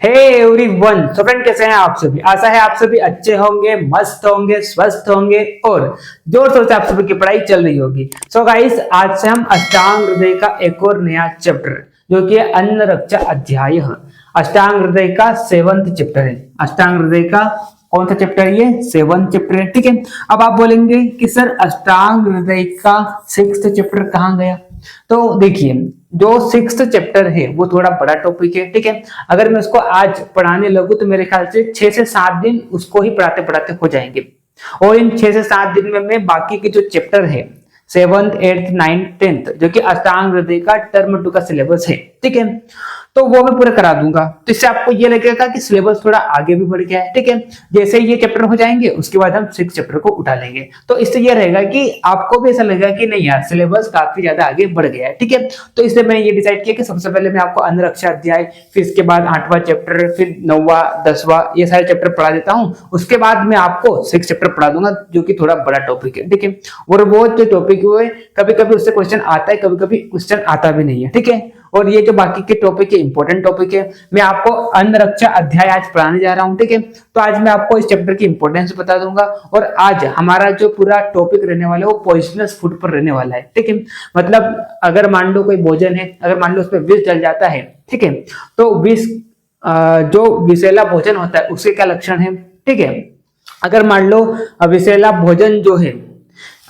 Hey everyone, तो friend कैसे हैं आप सभी। आशा है आप सभी अच्छे होंगे, मस्त होंगे, स्वस्थ होंगे और जोर शोर से आप सभी की पढ़ाई चल रही होगी। सो गाइस, आज से हम अष्टांग हृदय का एक और नया चैप्टर जो कि अन्न रक्षा अध्याय है। अष्टांग हृदय का 7वां चैप्टर है। अष्टांग हृदय का कौन सा चैप्टर है? ये 7वां चैप्टर है। ठीक है, अब आप बोलेंगे कि सर अष्टांग हृदय का 6वां चैप्टर कहाँ गया? तो देखिए, जो 6वां चैप्टर है वो थोड़ा बड़ा टॉपिक है। ठीक है, अगर मैं उसको आज पढ़ाने लगूं तो मेरे ख्याल से 6 से 7 दिन उसको ही पढ़ाते पढ़ाते हो जाएंगे। और इन 6 से 7 दिन में मैं बाकी के जो चैप्टर है 7th, 8th, 9th, 10th जो कि अष्टांग हृदय का टर्म 2 का सिलेबस है, ठीक है, तो वो मैं पूरा करा दूंगा। तो इससे आपको ये लगेगा कि सिलेबस थोड़ा आगे भी बढ़ गया है। ठीक है, जैसे ये चैप्टर हो जाएंगे उसके बाद हम 6 चैप्टर को उठा लेंगे। तो इससे ये रहेगा कि आपको भी ऐसा लगेगा कि नहीं यार, सिलेबस काफी ज्यादा आगे बढ़ गया है। ठीक है, तो इसलिए मैंने ये डिसाइड किया कि सबसे पहले मैं आपको अन्न रक्षा अध्याय, फिर इसके बाद 8वां चैप्टर, फिर 9वां, 10वां, ये सारे चैप्टर पढ़ा देता हूँ। उसके बाद मैं आपको 6 चैप्टर पढ़ा दूंगा जो कि थोड़ा बड़ा टॉपिक है। ठीक है, और वो जो टॉपिक है कभी कभी उससे क्वेश्चन आता है, कभी कभी क्वेश्चन आता भी नहीं है। ठीक है, और ये जो बाकी के टॉपिक है इंपॉर्टेंट टॉपिक है। मैं आपको अन्न रक्षा अध्याय आज पढ़ाने जा रहा हूं। ठीक है, तो आज मैं आपको इस चैप्टर की इंपॉर्टेंस बता दूंगा और आज हमारा जो पूरा टॉपिक रहने वाला है वो पॉइजनस फूड पर रहने वाला है। ठीक है, मतलब अगर मान लो कोई भोजन है, अगर मान लो उस पर विष डल जाता है, ठीक है, तो विष जो विषैला भोजन होता है उसके क्या लक्षण है? ठीक है, अगर मान लो विषैला भोजन जो है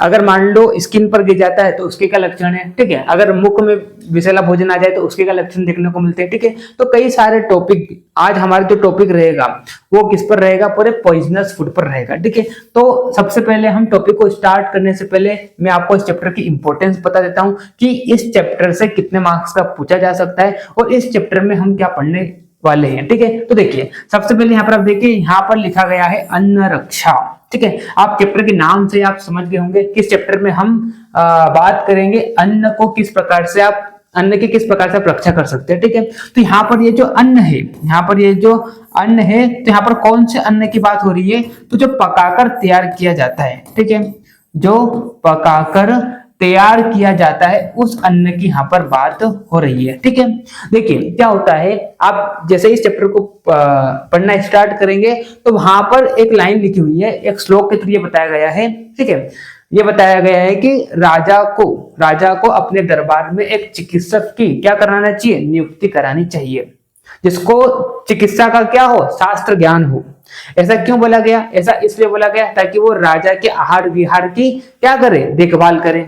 अगर मान लो स्किन पर गिर जाता है तो उसके क्या लक्षण है? ठीक है, अगर मुख में विषैला भोजन आ जाए तो उसके क्या लक्षण देखने को मिलते हैं? ठीक है, तो कई सारे टॉपिक आज हमारा जो टॉपिक रहेगा वो किस पर रहेगा? पूरे पॉइजनस फूड पर रहेगा। ठीक है, तो सबसे पहले हम टॉपिक को स्टार्ट करने से पहले मैं आपको इस चैप्टर की इंपॉर्टेंस बता देता हूं कि इस चैप्टर से कितने मार्क्स का पूछा जा सकता है और इस चैप्टर में हम क्या पढ़ने वाले हैं। ठीक है, तो देखिए, सबसे पहले यहाँ पर आप देखिए, यहाँ पर लिखा गया है अन्न रक्षा। ठीक है, आप चैप्टर के नाम से आप समझ गए होंगे किस चैप्टर में हम बात करेंगे अन्न को किस प्रकार से आप अन्न की किस प्रकार से आप रक्षा कर सकते हैं। ठीक है, तो यहाँ पर ये जो अन्न है, यहाँ पर ये जो अन्न है, तो यहाँ पर कौन से अन्न की बात हो रही है? तो जो पकाकर तैयार किया जाता है। ठीक है, जो पकाकर तैयार किया जाता है उस अन्न की यहाँ पर बात हो रही है। ठीक है, देखिए क्या होता है, आप जैसे इस चैप्टर को पढ़ना स्टार्ट करेंगे तो वहां पर एक लाइन लिखी हुई है, एक श्लोक के थ्रू ये बताया गया है। ठीक है, ये बताया गया है कि राजा को अपने दरबार में एक चिकित्सक की क्या कराना चाहिए? नियुक्ति करानी चाहिए, जिसको चिकित्सा का क्या हो? शास्त्र ज्ञान हो। ऐसा क्यों बोला गया? ऐसा इसलिए बोला गया ताकि वो राजा के आहार विहार की क्या करे? देखभाल करे।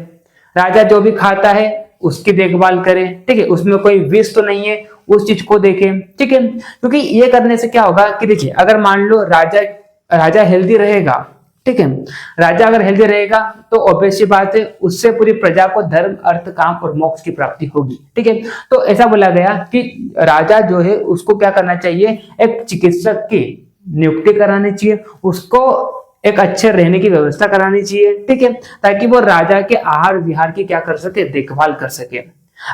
राजा जो भी खाता है उसकी देखभाल करे। ठीक है, उसमें कोई विष तो नहीं है, उस चीज को देखे। ठीक है, क्योंकि ये करने से क्या होगा कि देखिए, अगर मान लो राजा हेल्दी रहेगा, ठीक है, राजा अगर हेल्दी रहेगा तो ऑब्वियस सी बात है उससे पूरी प्रजा को धर्म, अर्थ, काम और मोक्ष की प्राप्ति होगी। ठीक है, तो ऐसा बोला गया कि राजा जो है उसको क्या करना चाहिए? एक चिकित्सक की नियुक्ति करानी चाहिए, उसको एक अच्छे रहने की व्यवस्था करानी चाहिए। ठीक है, ताकि वो राजा के आहार विहार की क्या कर सके? देखभाल कर सके।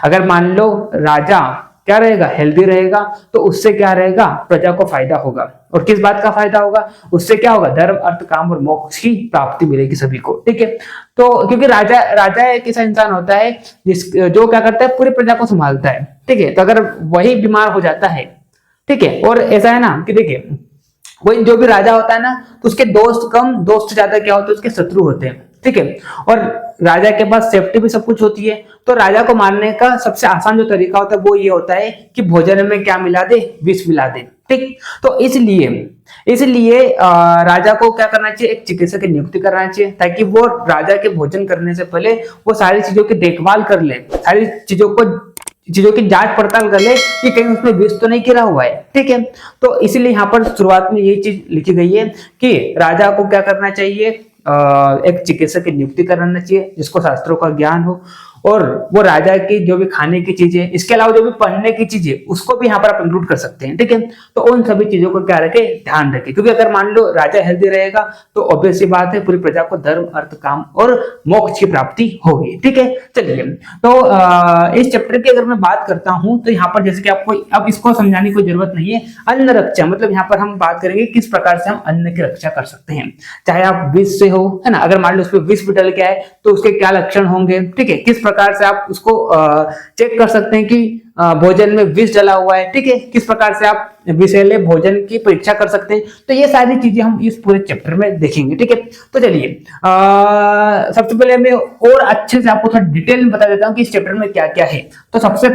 अगर मान लो राजा क्या रहेगा? हेल्दी रहेगा, तो उससे क्या रहेगा? प्रजा को फायदा होगा। और किस बात का फायदा होगा? उससे क्या होगा? धर्म, अर्थ, काम और मोक्ष की प्राप्ति मिलेगी सभी को। ठीक है, तो क्योंकि राजा एक ऐसा इंसान होता है जो क्या करता है? पूरी प्रजा को संभालता है। ठीक है, तो अगर वही बीमार हो जाता है, ठीक है, और ऐसा है ना कि देखिए, वही जो भी राजा होता है ना, तो उसके दोस्त कम, दोस्त ज्यादा क्या होते हैं? उसके शत्रु होते हैं। ठीक है, और राजा के पास सेफ्टी भी सब कुछ होती है, तो राजा को मारने का सबसे आसान जो तरीका होता है वो ये होता है कि भोजन में क्या मिला दे? विष मिला दे। ठीक, तो इसलिए राजा को क्या करना चाहिए? एक चिकित्सक की नियुक्ति करना चाहिए, ताकि वो राजा के भोजन करने से पहले वो सारी चीजों की देखभाल कर ले, सारी चीजों की जांच पड़ताल कर ले कि कहीं उसमें विष तो नहीं गिरा हुआ है। ठीक है, तो इसीलिए यहाँ पर शुरुआत में यही चीज लिखी गई है कि राजा को क्या करना चाहिए? एक चिकित्सक की नियुक्ति कराना चाहिए जिसको शास्त्रों का ज्ञान हो, और वो राजा की जो भी खाने की चीजें, इसके अलावा जो भी पढ़ने की चीजें, उसको भी यहाँ पर आप इंक्लूड कर सकते हैं। ठीक है, तो उन सभी चीजों को क्या रखे? ध्यान रखें, क्योंकि अगर मान लो राजा हेल्दी रहेगा तो ऑब्वियस सी बात है पूरी प्रजा को धर्म, अर्थ, काम और मोक्ष की प्राप्ति होगी। ठीक है, चलिए, तो इस चैप्टर की अगर मैं बात करता हूं तो यहाँ पर जैसे कि आपको अब इसको समझाने की जरूरत नहीं है। अन्न रक्षा मतलब यहाँ पर हम बात करेंगे किस प्रकार से हम अन्न की रक्षा कर सकते हैं, चाहे आप विष से हो, है ना, अगर मान लो उस पर विष भी डल गया है तो उसके क्या लक्षण होंगे। ठीक है, किस प्रकार से आप उसको चेक कर सकते हैं कि भोजन में विष डला हुआ है, ठीक है, किस प्रकार से आप विषैले भोजन की परीक्षा कर सकते हैं। तो ये सारी चीजें हम इस पूरे चैप्टर में देखेंगे, ठीक है। तो चलिए सबसे पहले मैं और अच्छे से आपको थोड़ा डिटेल में बता देता हूँ कि इस चैप्टर में क्या क्या है। तो सबसे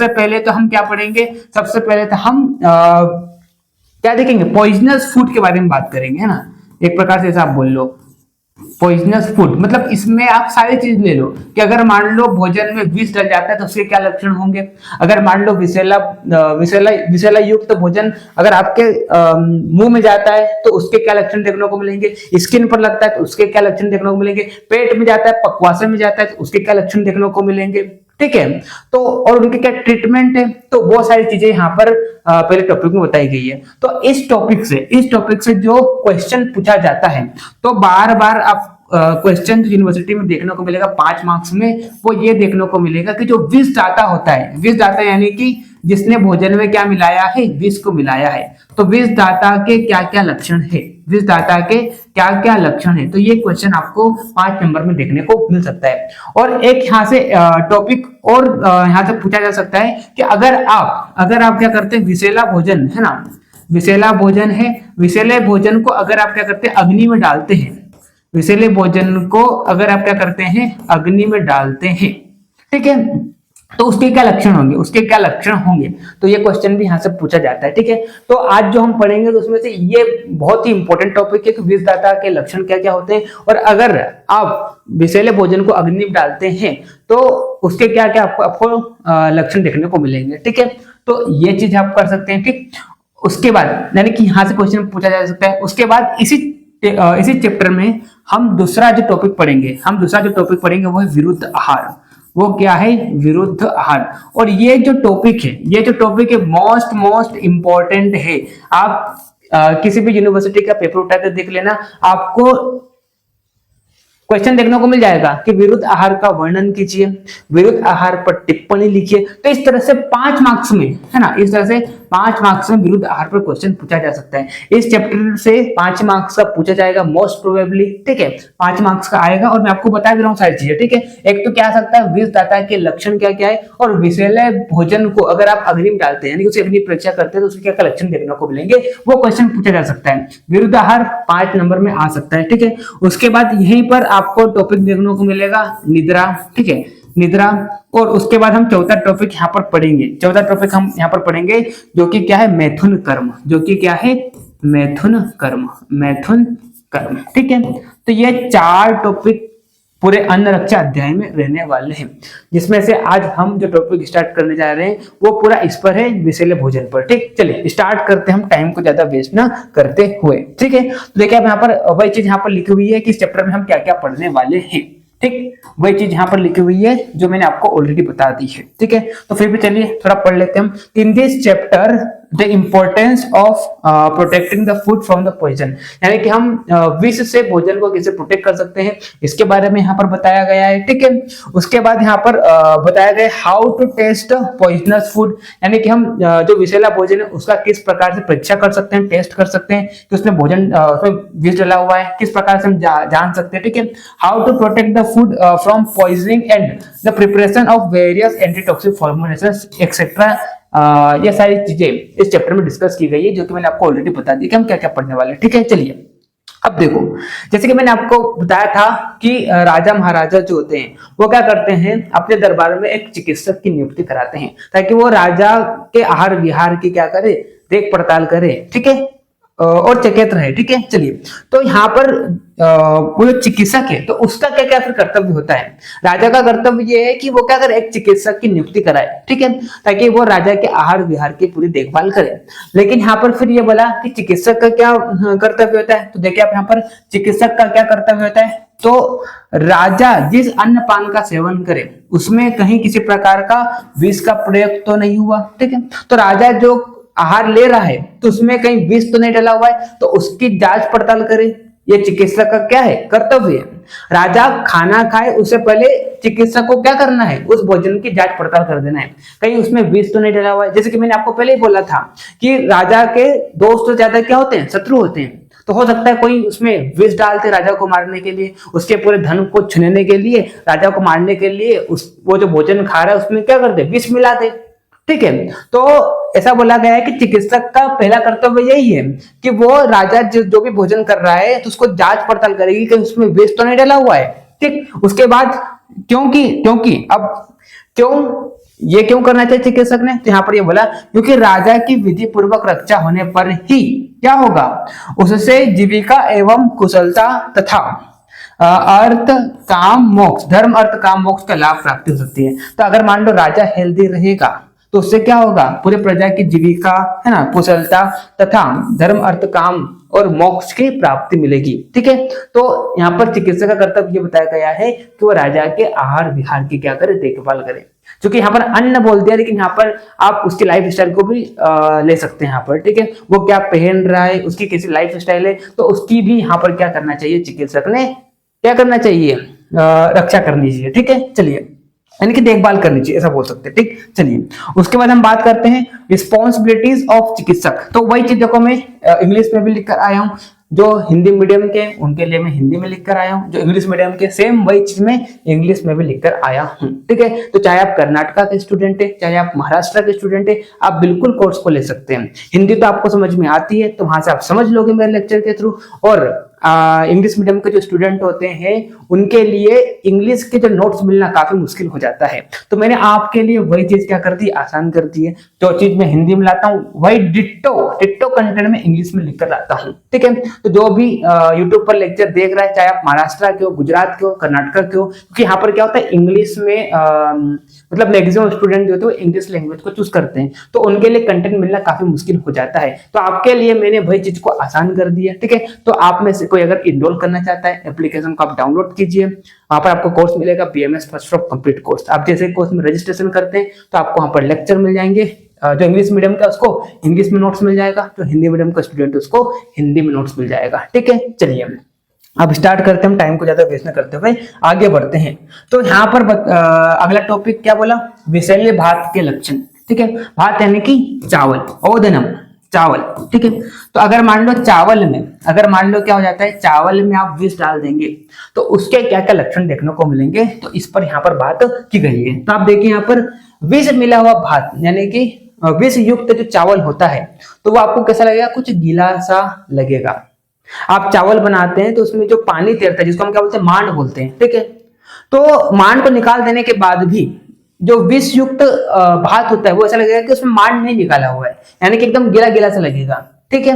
पहले तो हम क्या पढ़ेंगे, सबसे पहले तो हम क्या देखेंगे, पॉइजनस फूड के बारे में बात करेंगे, है ना। एक प्रकार से ऐसा आप बोल लो, पॉइजनस फूड मतलब इसमें आप सारी चीज ले लो कि अगर मान लो भोजन में विष डल जाता है तो उसके क्या लक्षण होंगे। अगर मान लो विषैला युक्त भोजन अगर आपके मुंह में जाता है तो उसके क्या लक्षण देखने को मिलेंगे। स्किन पर लगता है तो उसके क्या लक्षण देखने को मिलेंगे। पेट में जाता है, पक्वासे में जाता है तो उसके क्या लक्षण देखने को मिलेंगे, ठीक है। तो और उनके क्या ट्रीटमेंट है, तो वो सारी चीजें यहाँ पर पहले टॉपिक में बताई गई है। तो इस टॉपिक से जो क्वेश्चन पूछा जाता है तो बार बार आप क्वेश्चन यूनिवर्सिटी में देखने को मिलेगा 5 मार्क्स में, वो ये देखने को मिलेगा कि जो विष दाता होता है, विष दाता यानी कि जिसने भोजन में क्या मिलाया है, विष को मिलाया है, तो विष दाता के क्या क्या लक्षण है, विष दाता के क्या क्या लक्षण है। तो ये क्वेश्चन आपको 5 नंबर में देखने को मिल सकता है। और एक यहाँ से टॉपिक और यहाँ से पूछा जा सकता है कि अगर आप क्या करते हैं, विषैला भोजन है ना, विषैला भोजन है, विषैले भोजन को अगर आप क्या करते हैं, अग्नि में डालते हैं, विषैले भोजन को अगर आप क्या करते हैं, अग्नि में डालते हैं, ठीक है, तो उसके क्या लक्षण होंगे, तो ये क्वेश्चन भी यहाँ से पूछा जाता है, ठीक है। तो आज जो हम पढ़ेंगे तो उसमें से ये बहुत ही इंपॉर्टेंट टॉपिक है कि विषदाता के लक्षण क्या क्या होते हैं, और अगर आप विषैले भोजन को अग्नि में डालते हैं तो उसके क्या क्या आपको लक्षण देखने को मिलेंगे, ठीक है। तो ये चीज आप कर सकते हैं, ठीक। उसके बाद यानी कि यहाँ से क्वेश्चन पूछा जा सकता है। उसके बाद इसी चैप्टर में हम दूसरा जो टॉपिक पढ़ेंगे वो है विरुद्ध आहार। वो क्या है, विरुद्ध आहार। और ये जो टॉपिक है मोस्ट इंपॉर्टेंट है। आप किसी भी यूनिवर्सिटी का पेपर उठाकर देख लेना, आपको क्वेश्चन देखने को मिल जाएगा कि विरुद्ध आहार का वर्णन कीजिए, विरुद्ध आहार पर टिप्पणी लिखिए। तो इस तरह से 5 मार्क्स में, है ना, इस तरह से 5 मार्क्स में विरुद्ध आहार पर क्वेश्चन पूछा जा सकता है। इस चैप्टर से 5 मार्क्स का पूछा जाएगा मोस्ट प्रोबेबली, ठीक है, 5 मार्क्स का आएगा। और मैं आपको बता दे रहा हूँ सारी चीजें, ठीक है। एक तो क्या आ सकता है, विषदाता के लक्षण क्या क्या है, और विषैले भोजन को अगर आप अग्नि में डालते हैं यानी उसे अग्नि परीक्षा करते हैं तो उसके क्या क्या लक्षण देखने को मिलेंगे, वो क्वेश्चन पूछा जा सकता है। विरुद्ध आहार 5 नंबर में आ सकता है, ठीक है। उसके बाद यहीं पर आपको टॉपिक देखने को मिलेगा निद्रा, ठीक है, निद्रा। और उसके बाद हम चौथा टॉपिक यहाँ पर पढ़ेंगे जो कि क्या है, मैथुन कर्म, मैथुन कर्म, ठीक है। तो ये 4 टॉपिक पूरे अन्न रक्षा अध्याय में रहने वाले हैं, जिसमें से आज हम जो टॉपिक स्टार्ट करने जा रहे हैं वो पूरा इस पर है, विषैले भोजन पर, ठीक। चलिए स्टार्ट करते हैं हम टाइम को ज्यादा वेस्ट ना करते हुए, ठीक है। तो देखिए आप यहाँ पर वही चीज यहाँ पर लिखी हुई है कि इस चैप्टर में हम क्या क्या पढ़ने वाले हैं, ठीक। वही चीज यहाँ पर लिखी हुई है जो मैंने आपको ऑलरेडी बता दी है, ठीक है। तो फिर भी चलिए थोड़ा पढ़ लेते हैं हम। In this chapter the importance of protecting the food from the poison, यानी कि हम विष से भोजन को कैसे प्रोटेक्ट कर सकते हैं इसके बारे में यहाँ पर बताया गया है, ठीक है। उसके बाद यहाँ पर बताया गया how to test poisonous food, यानी कि हम जो विषैला भोजन है उसका किस प्रकार से परीक्षा कर सकते हैं, टेस्ट कर सकते हैं कि उसमें भोजन उसमें विष डला हुआ है, किस प्रकार से हम जान सकते हैं, ठीक है। How to protect the food from poisoning and the preparation of various antitoxic formulations etcetera. ये सारी चीजें इस चैप्टर में डिस्कस की गई है जो कि मैंने आपको ऑलरेडी बता दी कि हम क्या क्या पढ़ने वाले हैं, ठीक है। चलिए अब देखो, जैसे कि मैंने आपको बताया था कि राजा महाराजा जो होते हैं वो क्या करते हैं, अपने दरबार में एक चिकित्सक की नियुक्ति कराते हैं ताकि वो राजा के आहार विहार की क्या करे, देख पड़ताल करे, ठीक है, और चेकित रहे, ठीक है। चलिए तो यहाँ पर वो जो चिकित्सक है तो उसका क्या क्या फिर कर्तव्य होता है। राजा का कर्तव्य ये है कि वो क्या करे, एक चिकित्सक की नियुक्ति कराए, ठीक है, ताकि वो राजा के आहार विहार की पूरी देखभाल करे। लेकिन यहाँ पर फिर ये बोला कि चिकित्सक का क्या कर्तव्य होता है, तो देखिए आप यहाँ पर चिकित्सक का क्या कर्तव्य होता है। तो राजा जिस अन्न पान का सेवन करे उसमें कहीं किसी प्रकार का विष का प्रयोग तो नहीं हुआ, ठीक है। तो राजा जो आहार ले रहा है तो उसमें कहीं विष तो नहीं डला हुआ है, तो उसकी जांच पड़ताल करे, ये चिकित्सक का क्या है, कर्तव्य है। राजा खाना खाए उससे पहले चिकित्सक को क्या करना है, उस भोजन की जांच पड़ताल कर देना है, कहीं उसमें विष तो नहीं डला हुआ है। जैसे कि मैंने आपको पहले ही बोला था कि राजा के दोस्त ज्यादा क्या होते हैं, शत्रु होते हैं। तो हो सकता है कोई उसमें विष डालते राजा को मारने के लिए, उसके पूरे धन को छीनने के लिए, राजा को मारने के लिए उस वो जो भोजन खा रहा है उसमें क्या करते, विष मिलाते। ठीक है, तो ऐसा बोला गया है कि चिकित्सक का पहला कर्तव्य यही है कि वो राजा जो भी भोजन कर रहा है तो उसको जांच पड़ताल करेगी कि उसमें विष तो नहीं डाला हुआ है। ठीक, उसके बाद क्योंकि अब क्यों करना चाहिए चिकित्सक ने, तो यहाँ पर ये बोला क्योंकि राजा की विधि पूर्वक रक्षा होने पर ही क्या होगा, उससे जीविका एवं कुशलता तथा अर्थ काम मोक्ष, धर्म अर्थ काम मोक्ष का लाभ प्राप्ति हो सकती है। तो अगर मान लो राजा हेल्दी रहेगा तो उससे क्या होगा, पूरे प्रजा की जीविका है ना, कुशलता तथा धर्म अर्थ काम और मोक्ष की प्राप्ति मिलेगी। ठीक है, तो यहाँ पर चिकित्सक का कर्तव्य ये बताया गया है कि वो राजा के आहार विहार की क्या करे, देखभाल करे। क्योंकि यहाँ पर अन्न बोल दिया, लेकिन यहाँ पर आप उसकी लाइफ स्टाइल को भी ले सकते हैं यहाँ पर। ठीक है, वो क्या पहन रहा है, उसकी कैसी लाइफ स्टाइल है, तो उसकी भी यहाँ पर क्या करना चाहिए, चिकित्सक ने क्या करना चाहिए, रक्षा करनी चाहिए। ठीक है, चलिए, यानी कि देखभाल करनी चाहिए, ऐसा बोल सकते हैं। ठीक, चलिए उसके बाद हम बात करते हैं रिस्पॉन्सिबिलिटीज ऑफ चिकित्सक। तो वही चीज देखो मैं इंग्लिश में भी लिखकर आया हूँ, जो हिंदी मीडियम के उनके लिए मैं हिंदी में लिखकर आया हूँ, जो इंग्लिश मीडियम के सेम वही चीज मैं इंग्लिश में भी लिखकर आया हूँ। ठीक है, तो चाहे आप कर्नाटका के स्टूडेंट है, चाहे आप महाराष्ट्र के स्टूडेंट है, आप बिल्कुल कोर्स को ले सकते हैं। हिंदी तो आपको समझ में आती है, तो वहां से आप समझ लोगे मेरे लेक्चर के थ्रू। और इंग्लिश मीडियम के जो स्टूडेंट होते हैं उनके लिए इंग्लिश के जो नोट्स मिलना काफी मुश्किल हो जाता है। तो मैंने आपके लिए वही चीज क्या कर दी, आसान कर दी है। जो चीज मैं हिंदी में लाता हूँ वही डिट्टो कंटेंट में इंग्लिश में लिखकर लाता हूँ। ठीक है, तो जो भी यूट्यूब पर लेक्चर देख रहा है, चाहे आप महाराष्ट्र के हो, गुजरात के हो, कर्नाटक के हो, क्योंकि यहाँ पर क्या होता है इंग्लिश में मतलब मैक्सिमम स्टूडेंट जो होते हैं वो इंग्लिश लैंग्वेज को चूज करते हैं, तो उनके लिए कंटेंट मिलना काफी मुश्किल हो जाता है। तो आपके लिए मैंने वही चीज को आसान कर दिया। ठीक है, तो आप में से कोई अगर इनरोल करना चाहता है, एप्लीकेशन को आप डाउनलोड कीजिए, वहां पर आपको कोर्स मिलेगा BMS first of complete course. आप जैसे कोर्स में रजिस्ट्रेशन करते हैं तो आपको वहां पर लेक्चर मिल जाएंगे, जो इंग्लिश मीडियम का उसको इंग्लिश में नोट्स मिल जाएगा, जो हिंदी मीडियम का स्टूडेंट उसको हिंदी में नोट्स मिल जाएगा। ठीक है, चलिए अब स्टार्ट करते हैं, हम टाइम को ज्यादा वेस्ट न करते हुए आगे बढ़ते हैं। तो यहाँ पर अगला टॉपिक क्या बोला, विषैले भात के लक्षण। ठीक है, भात यानी कि चावल, ओदनम चावल। ठीक है, तो अगर मान लो चावल में, अगर मान लो क्या हो जाता है, चावल में आप विष डाल देंगे तो उसके क्या क्या लक्षण देखने को मिलेंगे, तो इस पर यहाँ पर बात की गई है। तो आप देखिए यहाँ पर विष मिला हुआ भात यानी कि विष युक्त जो चावल होता है, तो वो आपको कैसा लगेगा, कुछ गीला सा लगेगा। आप चावल बनाते हैं तो उसमें जो पानी तैरता है, जिसको हम क्या बोलते हैं, मांड बोलते हैं। ठीक है, तो मांड को निकाल देने के बाद भी जो विष युक्त भात होता है वो ऐसा लगेगा कि उसमें मांड नहीं निकाला हुआ है, यानी कि एकदम गीला गीला सा लगेगा। ठीक है,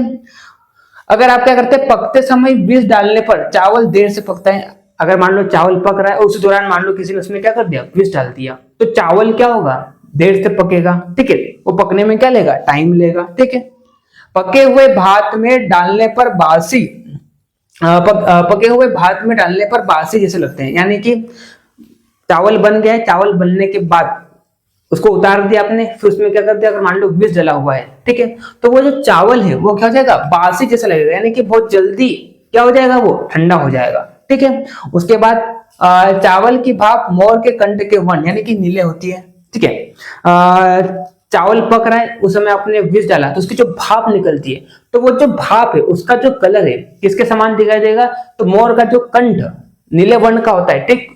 अगर आप क्या करते हैं, पकते समय विष डालने पर चावल देर से पकता है। अगर मान लो चावल पक रहा है, उस दौरान मान लो किसी ने उसमें क्या कर दिया, विष डाल दिया, तो चावल क्या होगा, देर से पकेगा। ठीक है, वो पकने में क्या लेगा, टाइम लेगा। ठीक है, पके हुए भात में डालने पर बासी, पके हुए भात में डालने पर बासी जैसे लगते हैं, यानी कि चावल बन गया, चावल बनने के बाद उसको उतार दिया आपने, फिर उसमें क्या कर दिया, अगर मान लो विष डला हुआ है, ठीक है, तो वो जो चावल है वो क्या हो जाएगा, बासी जैसा लगेगा, यानी कि बहुत जल्दी क्या हो जाएगा, वो ठंडा हो जाएगा। ठीक है, उसके बाद चावल की भाप मोर के कंठ के वन यानी कि नीले होती है। ठीक है, चावल पक रहा है, उस समय आपने विष डाला तो उसकी जो भाप निकलती है, तो वो जो भाप है उसका जो कलर है किसके समान दिखाई देगा, तो मोर का जो कंठ नीले वर्ण का होता है। ठीक,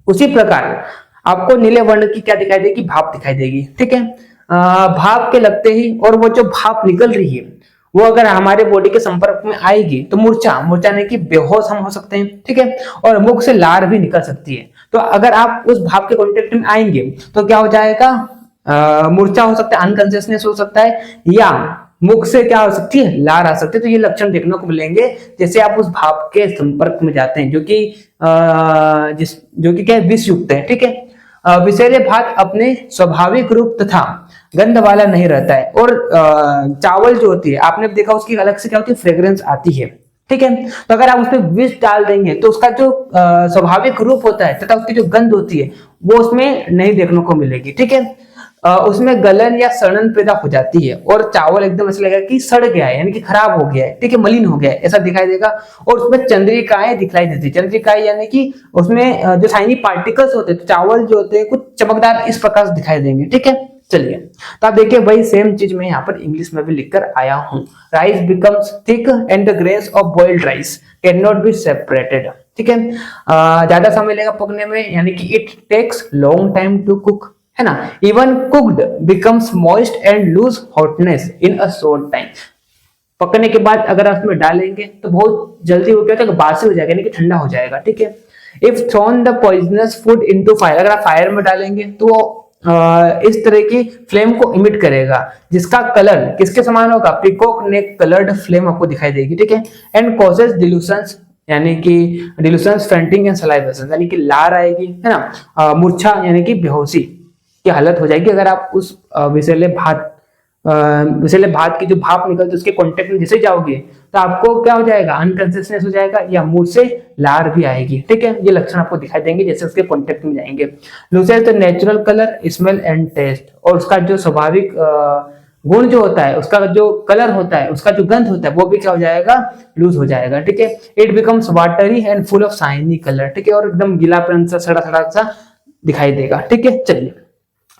उसी प्रकार आपको नीले वर्ण की क्या दिखाई देगी, भाप दिखाई देगी। ठीक है, भाप के लगते ही, और वो जो भाप निकल रही है वो अगर हमारे बॉडी के संपर्क में आएगी तो मूर्छा नहीं कि बेहोश हम हो सकते हैं। ठीक है, और मुख से लार भी निकल सकती है। तो अगर आप उस भाप के कांटेक्ट में आएंगे तो क्या हो जाएगा, मूर्छा हो सकता है, अनकॉन्शियसनेस हो सकता है, या मुख से क्या हो सकती है, लार आ सकती है। तो ये लक्षण देखने को मिलेंगे जैसे आप उस भाप के संपर्क में जाते हैं, जो कि क्या विष युक्त है। ठीक है, विषैले भात अपने स्वाभाविक रूप तथा गंध वाला नहीं रहता है, और चावल जो होती है आपने देखा उसकी अलग से क्या होती है, फ्रेग्रेंस आती है। ठीक है, तो अगर आप उसमें विष डाल देंगे तो उसका जो स्वाभाविक रूप होता है तथा उसकी जो गंध होती है वो उसमें नहीं देखने को मिलेगी। ठीक है, उसमें गलन या सड़न पैदा हो जाती है, और चावल एकदम ऐसा लगेगा कि सड़ गया है, यानी कि खराब हो गया है। ठीक है, मलिन हो गया है, ऐसा दिखाई देगा। और उसमें चंद्रिकाएं दिखलाई देती है। चंद्रिकाएं यानी कि उसमें जो शाइनी पार्टिकल्स होते हैं, तो चावल जो होते हैं कुछ चमकदार इस प्रकार से दिखाई देंगे। ठीक है, चलिए, तो आप देखिए वही सेम चीज मैं यहाँ पर इंग्लिश में भी लिखकर आया हूँ। Rice becomes thick and the grains of boiled rice can not be separated. ठीक है, ज्यादा समय लेगा पकने में, यानी कि it takes long time to cook, है ना। Even cooked becomes moist and lose hotness in a short time. पकने के बाद अगर आप उसमें डालेंगे तो बहुत जल्दी वो क्या होता है, बासी हो जाएगा, यानी कि ठंडा हो जाएगा। ठीक है, if thrown the poisonous food into fire, अगर आप फायर में डालेंगे तो वो इस तरह की फ्लेम को इमिट करेगा, जिसका कलर किसके समान होगा, पीकॉक नेक कलर्ड फ्लेम आपको दिखाई देगी। ठीक है, एंड कॉजेज डिल्यूशंस, यानी कि डिल्यूशंस, फेंटिंग एंड सलाइवेशन, यानी कि लार आएगी, है ना, मूर्छा यानी कि बेहोशी की हालत हो जाएगी अगर आप उस विषैले भात की जो भाप निकलती है उसके कांटेक्ट में जैसे जाओगे तो आपको क्या हो जाएगा, अनकॉन्शियसनेस हो जाएगा, या मुंह से लार भी आएगी। ठीक है, ये लक्षण आपको दिखाई देंगे जैसे उसके कांटेक्ट में जाएंगे। Loses the natural colour, smell and taste, और उसका जो स्वाभाविक गुण जो होता है, उसका जो कलर होता है, उसका जो गंध होता है, वो भी क्या हो जाएगा, लूज हो जाएगा। ठीक है, it becomes watery and full of shiny colour. ठीक है, और एकदम गीलापन सा, सड़ा सड़ा सा दिखाई देगा। ठीक है, चलिए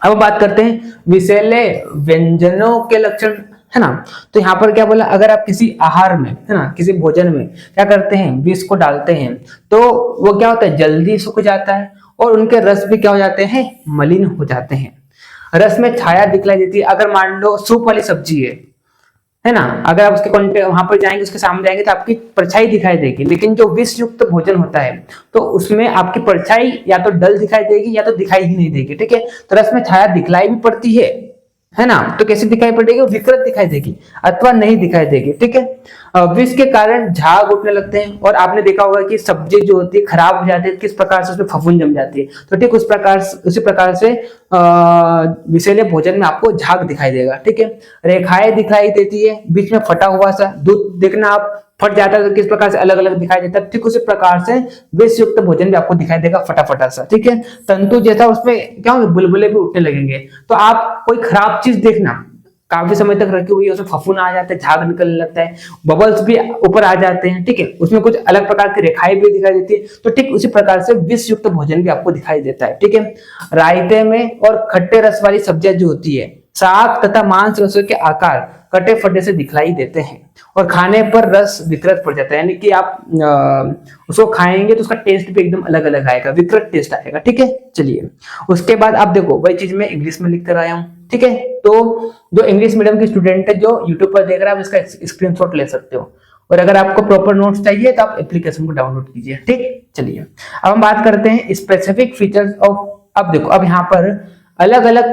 अब बात करते हैं विषैले व्यंजनों के लक्षण, है ना। तो यहाँ पर क्या बोला, अगर आप किसी आहार में, है ना, किसी भोजन में क्या करते हैं, विष को डालते हैं तो वो क्या होता है, जल्दी सूख जाता है और उनके रस भी क्या हो जाते हैं, मलिन हो जाते हैं। रस में छाया दिखलाई देती है। अगर मान लो सूप वाली सब्जी है ना, अगर आप उसके वहां पर जाएंगे, उसके सामने जाएंगे तो आपकी परछाई दिखाई देगी, लेकिन जो विष युक्त भोजन होता है तो उसमें आपकी परछाई या तो डल दिखाई देगी या तो दिखाई ही नहीं देगी। ठीक है, तो रस में छाया दिखलाई भी पड़ती है ना, तो कैसे दिखाई पड़ेगी, विकृत दिखाई देगी अथवा नहीं दिखाई देगी। ठीक है, विष के कारण झाग उठने लगते हैं, और आपने देखा होगा कि सब्जी जो होती है खराब हो जाती है, किस प्रकार से उसमें फफूंद जम जाती है, तो ठीक उसी प्रकार से विषैले भोजन में आपको झाग दिखाई देगा। ठीक है, रेखाएं दिखाई देती है, बीच में फटा हुआ सा दूध देखना, आप फट जाता है तो किस प्रकार से अलग अलग दिखाई देता है, ठीक उसी प्रकार से विष युक्त भोजन भी आपको दिखाई देगा फटा फटा सा। ठीक है, तंतु जैसा उसमें क्या होंगे, बुलबुले भी उठने लगेंगे। तो आप कोई खराब चीज देखना, काफी समय तक रखी हुई है, उसमें फफूंद आ जाता है, झाग निकलने लगता है, बबल्स भी ऊपर आ जाते हैं। ठीक है, उसमें कुछ अलग प्रकार की रेखाएं भी दिखाई देती है, तो ठीक उसी प्रकार से विष युक्त भोजन भी आपको दिखाई देता है। ठीक है, रायते में और खट्टे रस वाली सब्जियां जो होती है, साग तथा मांस रसों के आकार कटे फटे से दिखलाई देते हैं, और खाने पर रस विकृत पड़ जाता है, यानी कि आप उसको खाएंगे तो उसका टेस्ट भी एकदम अलग अलग आएगा, विकृत टेस्ट आएगा। ठीक है, चलिए उसके बाद आप देखो वही चीज मैं इंग्लिश में लिख कर आया हूँ। ठीक है, तो जो इंग्लिश मीडियम की स्टूडेंट है जो यूट्यूब पर देख रहा है, आप इसका स्क्रीनशॉट ले सकते हो, और अगर आपको प्रॉपर नोट्स चाहिए तो आप एप्लीकेशन को डाउनलोड कीजिए। ठीक, चलिए अब हम बात करते हैं स्पेसिफिक फीचर्स ऑफ। अब देखो, अब यहाँ पर अलग अलग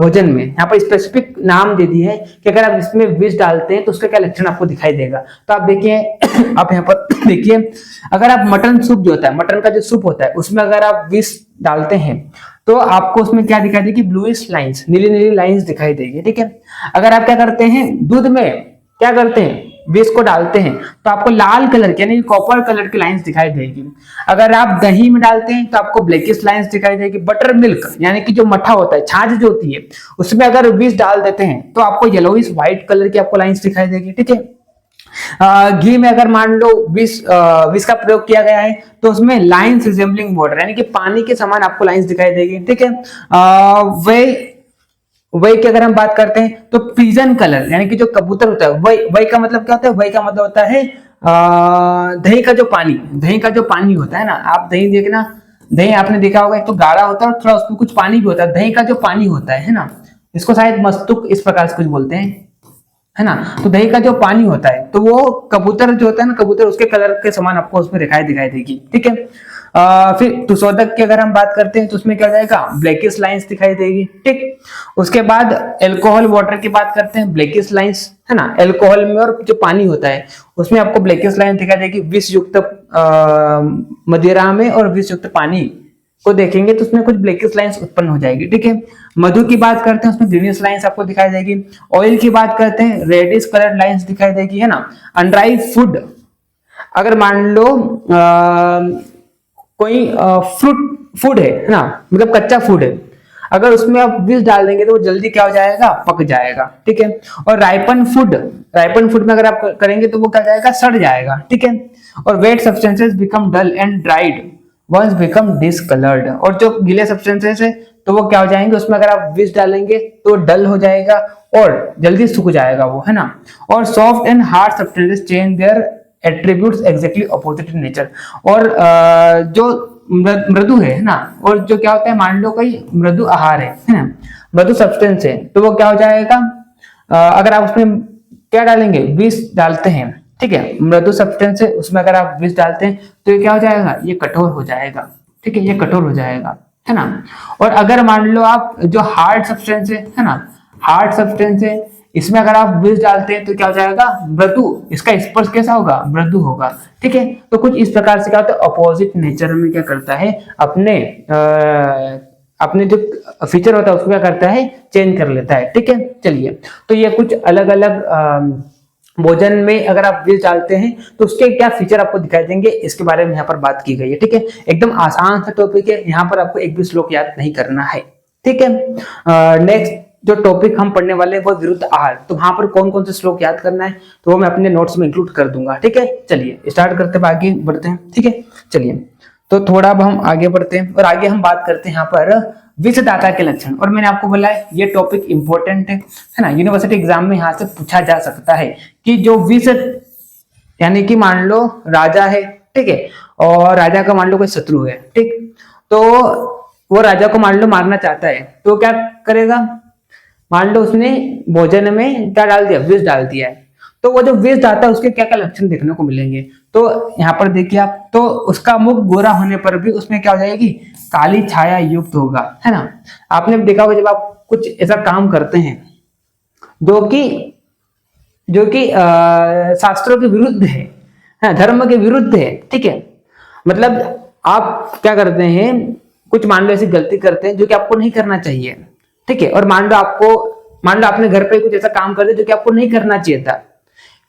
भोजन में यहाँ पर स्पेसिफिक नाम दे दिए हैं कि अगर आप इसमें विष डालते हैं तो उसका क्या लक्षण आपको दिखाई देगा। तो आप देखिए, आप यहाँ पर देखिए, अगर आप मटन सूप जो होता है, मटन का जो सूप होता है, उसमें अगर आप विष डालते हैं तो आपको उसमें क्या दिखाई देगी, ब्लूइश लाइंस, नीली नीली लाइंस दिखाई देगी। ठीक है, अगर आप क्या करते हैं, दूध में क्या करते हैं, विष को डालते हैं तो आपको लाल कलर की, यानी कॉपर कलर की लाइंस दिखाई देगी। अगर आप दही में डालते हैं तो आपको ब्लैकिश लाइंस दिखाई देगी। बटर मिल्क यानी कि जो मट्ठा होता है, छाछ जो होती है, उसमें अगर विष डाल देते हैं तो आपको येलोइश व्हाइट कलर की आपको लाइंस दिखाई देगी। ठीक है, घी में अगर मान लो विष का प्रयोग किया गया है तो उसमें लाइंस रिजेंबलिंग वाटर, यानी कि पानी के समान आपको लाइंस दिखाई देगी। ठीक है, वही की अगर हम बात करते हैं तो पिजन कलर, यानी कि जो कबूतर होता है, वही का मतलब क्या होता है, वही का मतलब होता है दही का जो पानी होता है ना, आप दही देखना, दही आपने देखा होगा, एक तो गाढ़ा होता है और थोड़ा उसमें कुछ पानी भी होता है। दही का जो पानी होता है ना, इसको शायद मस्तुक इस प्रकार से कुछ बोलते हैं, है ना। तो दही का जो पानी होता है तो वो कबूतर जो होता है ना, कबूतर उसके कलर के समान आपको उसमें रेखाएं दिखाई देगी। ठीक है, फिर तुषोदक की अगर हम बात करते हैं तो उसमें क्या हो जाएगा, ब्लैकिश लाइंस दिखाई देगी। ठीक, उसके बाद अल्कोहल वाटर की बात करते हैं, ब्लैकिश लाइंस, है ना, अल्कोहल में और जो पानी होता है उसमें आपको ब्लैकिश लाइन दिखाई देगी। विष युक्त मदिरा में और विष युक्त पानी को देखेंगे तो उसमें कुछ ब्लैकिश लाइंस उत्पन्न हो जाएगी। ठीक है, मधु की बात करते हैं, उसमें ग्रीनिश लाइंस आपको दिखाई देगी। ऑयल की बात करते हैं, रेडिश कलर लाइंस दिखाई देगी, है ना। अनड्राई फूड, अगर मान लो कोई फूड है ना, मतलब कच्चा फूड है, अगर उसमें आप विष डाल देंगे तो वो जल्दी क्या हो जाएगा, पक जाएगा। ठीक है, और राइपन फूड में अगर आप करेंगे तो वो क्या जाएगा, सड़ जाएगा। ठीक है, और wet substances become dull and dried ones become discoloured, और जो गीले सब्सटेंसेस है तो वो क्या हो जाएंगे, उसमें अगर आप विष डालेंगे तो डल हो जाएगा और जल्दी सूख जाएगा वो, है ना। और soft and hard substances change their attributes exactly opposite in nature. और जो मृदु है ना, और जो क्या होता है, मान लो कोई मृदु आहार है ना, मृदु सब्सटेंस है, तो वो क्या हो जाएगा, अगर आप उसमें क्या डालेंगे, विष डालते हैं, ठीक है, मृदु सब्सटेंस है उसमें अगर आप विष डालते हैं तो ये क्या हो जाएगा, ये कठोर हो जाएगा, ठीक है, ये कठोर हो जाएगा, है ना। और अगर मान लो आप जो हार्ड सब्सटेंस है ना, हार्ड सब्सटेंस है, इसमें अगर आप विष डालते हैं तो क्या हो जाएगा, मृदु, इसका स्पर्श कैसा होगा, मृदु होगा, ठीक है। तो कुछ इस प्रकार से क्या होता है, अपोजिट नेचर में क्या करता है, अपने अपने जो फीचर होता है उसको क्या करता है, चेंज कर लेता है, ठीक है। चलिए, तो ये कुछ अलग अलग भोजन में अगर आप विष डालते हैं तो उसके क्या फीचर आपको दिखाई देंगे, इसके बारे में यहाँ पर बात की गई है, ठीक है। एकदम आसान सा टॉपिक है, यहाँ पर आपको एक भी श्लोक याद नहीं करना है, ठीक है। नेक्स्ट जो टॉपिक हम पढ़ने वाले हैं वो विरुद्ध आहार, तो वहां पर कौन कौन से श्लोक याद करना है तो वो मैं अपने नोट्स में इंक्लूड कर दूंगा, ठीक है। चलिए स्टार्ट करते हैं, आगे बढ़ते हैं, ठीक है। चलिए, तो थोड़ा अब हम आगे बढ़ते हैं और आगे हम बात करते हैं यहाँ पर विषदाता के लक्षण। और मैंने आपको बोला है ये टॉपिक इंपॉर्टेंट है ना, यूनिवर्सिटी एग्जाम में यहाँ से पूछा जा सकता है कि जो विष, यानी कि मान लो राजा है, ठीक है, और राजा का मान लो कोई शत्रु है, ठीक, तो वो राजा को मान लो मारना चाहता है, तो क्या करेगा, मान लो उसने भोजन में क्या डाल दिया, विष डाल दिया है, तो वो जो विष डालता है उसके क्या क्या लक्षण देखने को मिलेंगे, तो यहाँ पर देखिए आप, तो उसका मुख गोरा होने पर भी उसमें क्या हो जाएगी, काली छाया युक्त होगा, है ना। आपने देखा होगा जब आप कुछ ऐसा काम करते हैं जो कि शास्त्रों के विरुद्ध है, धर्म के विरुद्ध है, ठीक है, मतलब आप क्या करते हैं, कुछ मान लो ऐसी गलती करते हैं जो कि आपको नहीं करना चाहिए, ठीक है, और मान लो आपने घर पे कुछ ऐसा काम कर दिया जो कि आपको नहीं करना चाहिए था,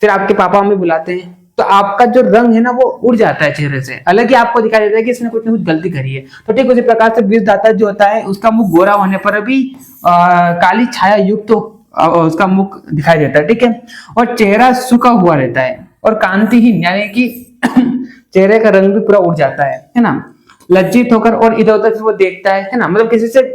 फिर आपके पापा मम्मी बुलाते हैं, तो आपका जो रंग है ना वो उड़ जाता है चेहरे से, अलग ही आपको दिखाई देता है कि इसने कुछ ना कुछ गलती करी है। तो ठीक उसी प्रकार से विषदाता जो होता है उसका मुख गोरा होने पर भी काली छाया युक्त तो उसका मुख दिखाई देता है, ठीक है, और चेहरा सूखा हुआ रहता है और कांतिहीन, यानी कि चेहरे का रंग भी पूरा उड़ जाता है ना, लज्जित होकर और इधर उधर वो देखता है ना, मतलब किसी से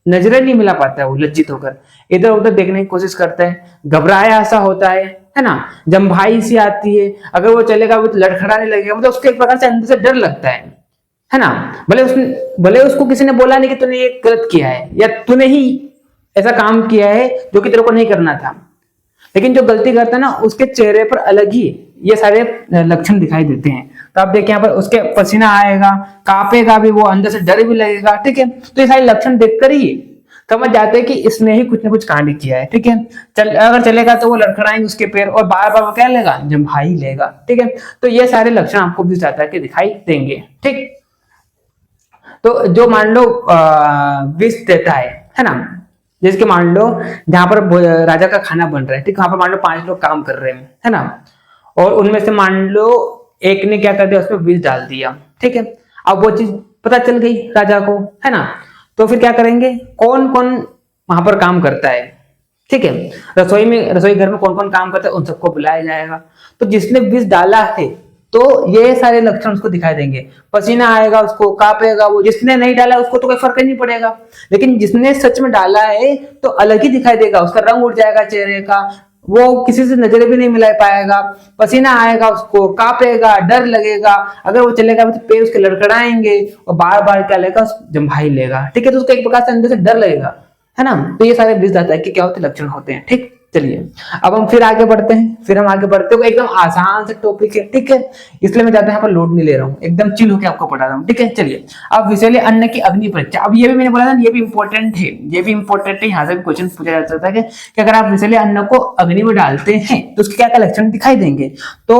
नजरें नहीं मिला पाता है, वो लज्जित होकर इधर उधर देखने की कोशिश करता है, घबराया ऐसा होता है ना, जम्भाई सी आती है, अगर वो चलेगा वो तो लड़खड़ाने लगेगा, मतलब उसको एक प्रकार से अंदर से डर लगता है ना। भले उसको किसी ने बोला नहीं कि तूने ये गलत किया है या तूने ही ऐसा काम किया है जो कि तेरे को नहीं करना था, लेकिन जो गलती करता है ना उसके चेहरे पर अलग ही ये सारे लक्षण दिखाई देते हैं। तो आप देखिए यहाँ पर उसके पसीना आएगा, कांपेगा भी वो, अंदर से डर भी लगेगा, ठीक है। तो ये सारे लक्षण देखकर ही समझ जाते हैं कि इसने ही कुछ ना कुछ कांड किया है, ठीक है। अगर चलेगा तो वो लड़खड़ाएंगे उसके पैर और बार बार वो क्या लेगा, जम्भाई लेगा, ठीक है। तो ये सारे लक्षण आपको भी जाता है कि दिखाई देंगे, ठीक। तो जो मान लो विष देता है ना, जैसे कि मान लो जहां पर राजा का खाना बन रहा है, ठीक, वहां पर मान लो 5 लोग काम कर रहे हैं, है ना, और उनमें से मान लो एक ने क्या कर दिया, उसमें विष डाल दिया, ठीक है। अब वो चीज पता चल गई राजा को, है ना, तो फिर क्या करेंगे, कौन कौन वहां पर काम करता है, ठीक है, रसोई घर में कौन कौन काम करता है उन सबको बुलाया जाएगा। तो जिसने विष डाला है तो ये सारे लक्षण उसको दिखाई देंगे, पसीना आएगा उसको, कांपेगा वो, जिसने नहीं डाला उसको तो कोई फर्क नहीं पड़ेगा, लेकिन जिसने सच में डाला है तो अलग ही दिखाई देगा, उसका रंग उड़ जाएगा चेहरे का, वो किसी से नजरें भी नहीं मिला पाएगा, पसीना आएगा उसको, कांपेगा, डर लगेगा, अगर वो चलेगा तो पैर उसके लड़खड़ाएंगे और बार बार क्या लेगा, जम्भाई लेगा, ठीक है। तो उसको एक प्रकार से अंदर से डर लगेगा, है ना। तो ये सारे विषदाता है कि क्या होते लक्षण होते हैं, ठीक। चलिए अब हम फिर आगे बढ़ते हैं, एकदम आसान से टॉपिक है, ठीक है, इसलिए मैं ज्यादा यहाँ पर लोड नहीं ले रहा हूँ, एकदम चिल होकर आपको पढ़ा रहा हूँ, ठीक है। चलिए अब विषैले अन्न की अग्नि परीक्षा, अब ये भी मैंने बोला था ये भी इंपॉर्टेंट है, यहाँ से भी क्वेश्चन पूछा जा सकता है कि अगर आप विषैले अन्न को अग्नि में डालते हैं तो उसके क्या क्या लक्षण दिखाई देंगे। तो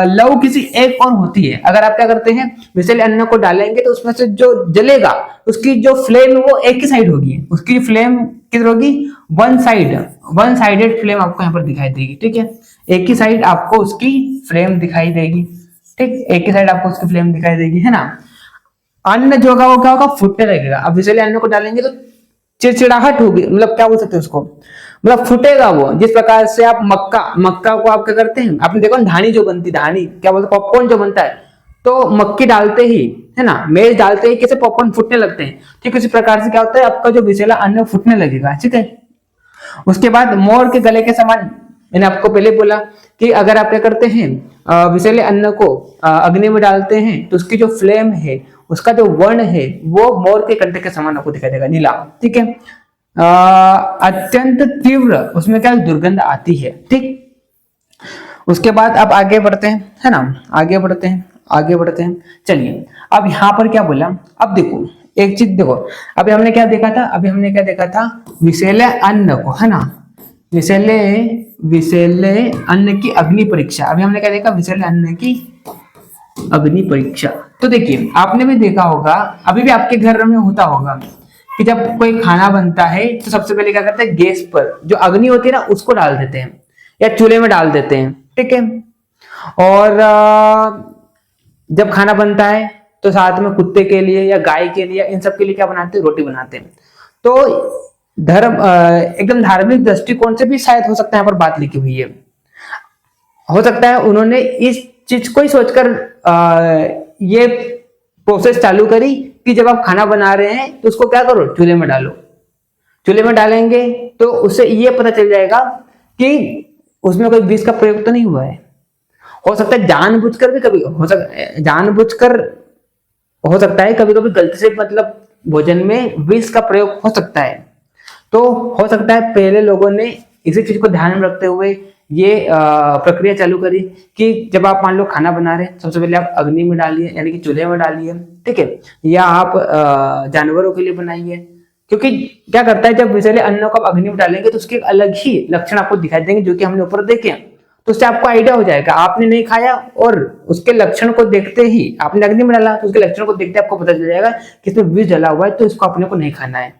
लव किसी एक और होती है, अगर आप क्या करते हैं विषैले अन्न को डालेंगे तो उसमें से जो जलेगा उसकी जो फ्लेम वो एक ही साइड होगी, उसकी फ्लेम किधर होगी, वन साइडेड फ्लेम आपको यहाँ पर दिखाई देगी, ठीक है, एक ही साइड आपको उसकी फ्लेम दिखाई देगी, ठीक, एक ही साइड आपको उसकी फ्लेम दिखाई देगी, है ना। अन्न जो होगा वो क्या होगा, फूटने लगेगा। अब विषैले अन्न को डालेंगे तो चिड़चिड़ाहट होगी, मतलब क्या बोल सकते हैं उसको, मतलब फूटेगा वो, जिस प्रकार से आप मक्का को आप क्या करते हैं, आपने देखो धानी जो बनती, धानी क्या बोलते, पॉपकॉर्न जो बनता है, तो मक्खी डालते ही, है ना, मेज डालते ही कैसे पॉपकॉर्न फूटने लगते हैं, ठीक उसी प्रकार से क्या होता है, आपका जो विषैला अन्न फूटने लगेगा। ठीक है, उसके बाद मोर के गले के समान, मैंने आपको पहले बोला कि अगर आप क्या करते हैं, विषैले अन्न को अग्नि में डालते हैं तो उसकी जो फ्लेम है, उसका जो वर्ण है वो मोर के कंठ के समान आपको दिखाई देगा, नीला। ठीक है, अत्यंत तीव्र उसमें क्या दुर्गंध आती है। ठीक, उसके बाद अब आगे बढ़ते हैं, है ना, आगे बढ़ते हैं, आगे बढ़ते हैं। चलिए, अब यहाँ पर क्या बोला, अब देखो एक चीज देखो, अभी हमने क्या देखा था, अभी हमने क्या देखा था, विषैले अन्न को, है ना, विषैले विषैले अन्न की अग्नि परीक्षा। अभी हमने क्या देखा, विषैले अन्न की अग्नि परीक्षा। तो देखिए, आपने भी देखा होगा, अभी भी आपके घर में होता होगा कि जब कोई खाना बनता है तो सबसे पहले क्या करते हैं, गैस पर जो अग्नि होती है ना उसको डाल देते हैं या चूल्हे में डाल देते हैं। ठीक है, और जब खाना बनता है तो साथ में कुत्ते के लिए या गाय के लिए, इन सब के लिए क्या बनाते हैं, रोटी बनाते हैं। तो धर्म एकदम धार्मिक दृष्टिकोण से भी शायद हो सकता है यहाँ पर बात लिखी हुई है, हो सकता है उन्होंने इस चीज को ही सोचकर ये प्रोसेस चालू करी कि जब आप खाना बना रहे हैं तो उसको क्या करो, चूल्हे में डालो। चूल्हे में डालेंगे तो उससे ये पता चल जाएगा कि उसमें कोई विष का प्रयोग तो नहीं हुआ है। हो सकता है जानबूझकर भी, कभी हो सकता है जानबूझकर, हो सकता है कभी कभी गलती से, मतलब भोजन में विष का प्रयोग हो सकता है। तो हो सकता है पहले लोगों ने इसी चीज को ध्यान में रखते हुए ये प्रक्रिया चालू करी कि जब आप मान लो खाना बना रहे हैं, सबसे पहले आप अग्नि में डालिए, यानी कि चूल्हे में डालिए। ठीक है, या आप जानवरों के लिए बनाइए, क्योंकि क्या करता है, जब विषैले अन्न को आप अग्नि में डालेंगे तो उसके एक अलग ही लक्षण आपको दिखाई देंगे, जो कि हमने ऊपर देखे हैं। तो उससे आपको आइडिया हो जाएगा, आपने नहीं खाया और उसके लक्षण को देखते ही, आपने अग्नि में डाला तो उसके लक्षण को देखते आपको पता चल जाएगा कि इसमें विष जला हुआ है, तो इसको अपने को नहीं खाना है।